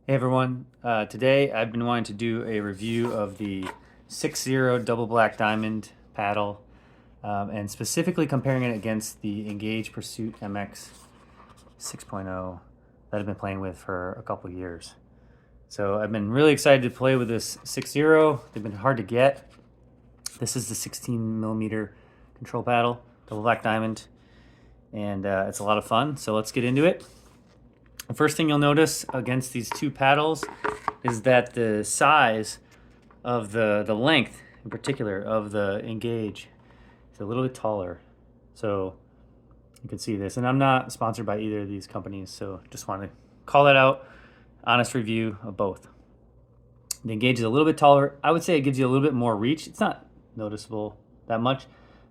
Hey everyone, today I've been wanting to do a review of the 6-0 double black diamond paddle and specifically comparing it against the Engage Pursuit MX 6.0 that I've been playing with for a couple years. So I've been really excited to play with this 6-0. They've been hard to get. This is the 16 millimeter control paddle, double black diamond, and it's a lot of fun. So let's get into it. The first thing you'll notice against these two paddles is that the size of the length in particular of the Engage is a little bit taller. So you can see this, and I'm not sponsored by either of these companies, so just want to call that out. Honest review of both. The Engage is a little bit taller. I would say it gives you a little bit more reach. It's not noticeable that much,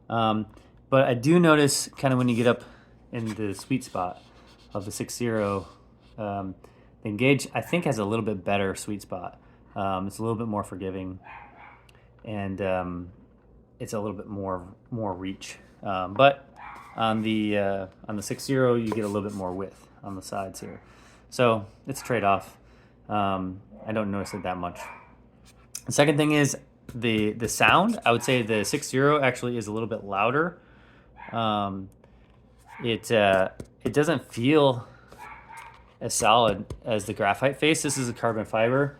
but I do notice kind of when you get up in the sweet spot of the 6-0. The Engage, I think, has a little bit better sweet spot. It's a little bit more forgiving, and it's a little bit more reach. But on the 6-0, you get a little bit more width on the sides here. So it's a trade-off. I don't notice it that much. The second thing is the sound. I would say the 6-0 actually is a little bit louder. It doesn't feel as solid as the graphite face. This is a carbon fiber.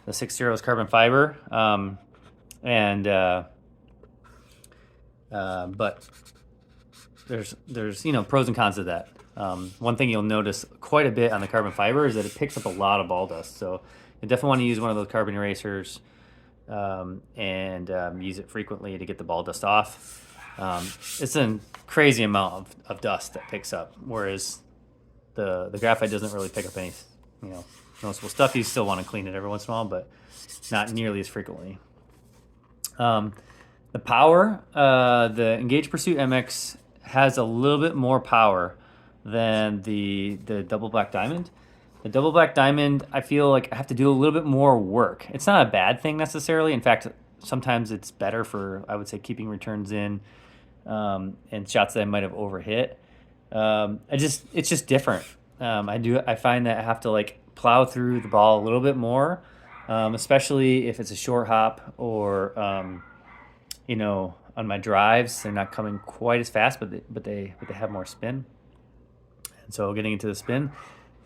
The 6-0 is carbon fiber, but there's pros and cons to that. One thing you'll notice quite a bit on the carbon fiber is that it picks up a lot of ball dust. So you definitely want to use one of those carbon erasers and use it frequently to get the ball dust off. It's a crazy amount of dust that picks up, whereas the graphite doesn't really pick up any, noticeable stuff. You still want to clean it every once in a while, but not nearly as frequently. The power, the Engage Pursuit MX has a little bit more power than the double black diamond. The double black diamond, I feel like I have to do a little bit more work. It's not a bad thing necessarily. In fact, sometimes it's better for, I would say, keeping returns in and shots that I might have overhit. It's just different. I find that I have to plow through the ball a little bit more, especially if it's a short hop or on my drives they're not coming quite as fast, but they have more spin. And so getting into the spin,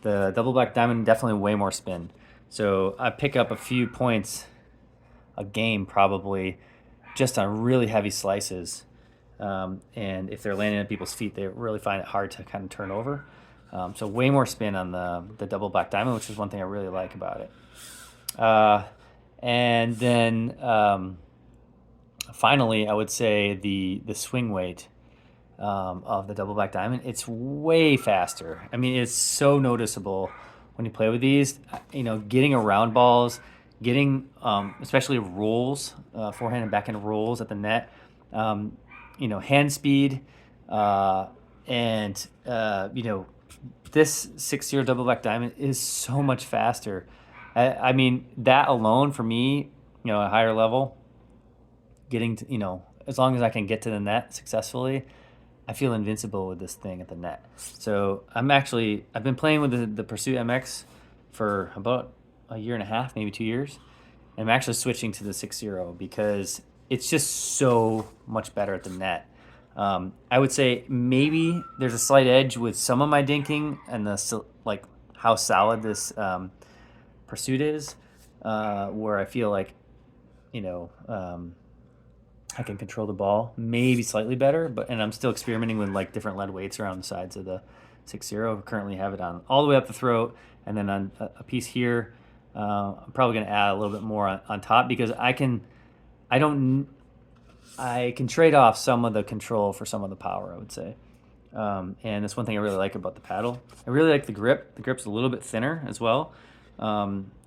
the double black diamond definitely way more spin. So I pick up a few points a game probably just on really heavy slices. And if they're landing at people's feet, they really find it hard to kind of turn over. So way more spin on the double black diamond, which is one thing I really like about it. And then finally, I would say the swing weight of the double black diamond, it's way faster. I mean, it's so noticeable when you play with these. Getting around balls, getting especially rolls, forehand and backhand rolls at the net. Hand speed, and this 6-0 double black diamond is so much faster. I mean, that alone for me, a higher level, getting to, as long as I can get to the net successfully, I feel invincible with this thing at the net. So I've been playing with the Pursuit MX for about a year and a half, maybe 2 years. I'm actually switching to the 6-0 because it's just so much better at the net. I would say maybe there's a slight edge with some of my dinking and how solid this Pursuit is, where I feel like I can control the ball maybe slightly better, and I'm still experimenting with different lead weights around the sides of the 6-0. I currently have it on all the way up the throat, and then on a piece here. I'm probably going to add a little bit more on top because I can trade off some of the control for some of the power, I would say. And that's one thing I really like about the paddle. I really like the grip. The grip's a little bit thinner as well,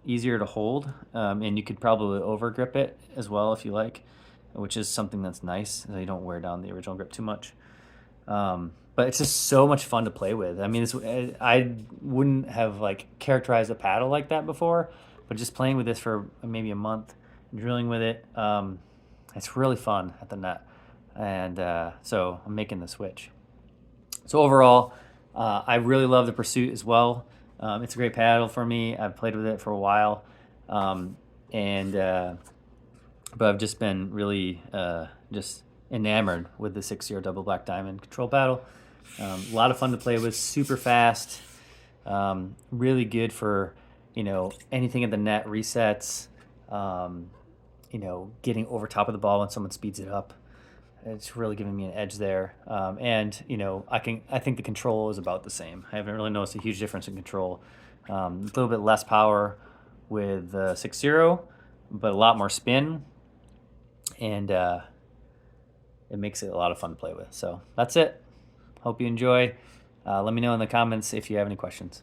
easier to hold, and you could probably over grip it as well if you like, which is something that's nice, so you don't wear down the original grip too much. But it's just so much fun to play with. I mean, I wouldn't have characterized a paddle like that before, but just playing with this for maybe a month, drilling with it, it's really fun at the net. And so I'm making the switch. So overall, I really love the Pursuit as well. It's a great paddle for me. I've played with it for a while, um, and but I've just been really just enamored with the 6 Zero Double Black Diamond control paddle. A lot of fun to play with, super fast, really good for anything at the net resets. Getting over top of the ball when someone speeds it up. It's really giving me an edge there. And I think the control is about the same. I haven't really noticed a huge difference in control. A little bit less power with the 6 Zero, but a lot more spin, and it makes it a lot of fun to play with. So that's it. Hope you enjoy. Let me know in the comments if you have any questions.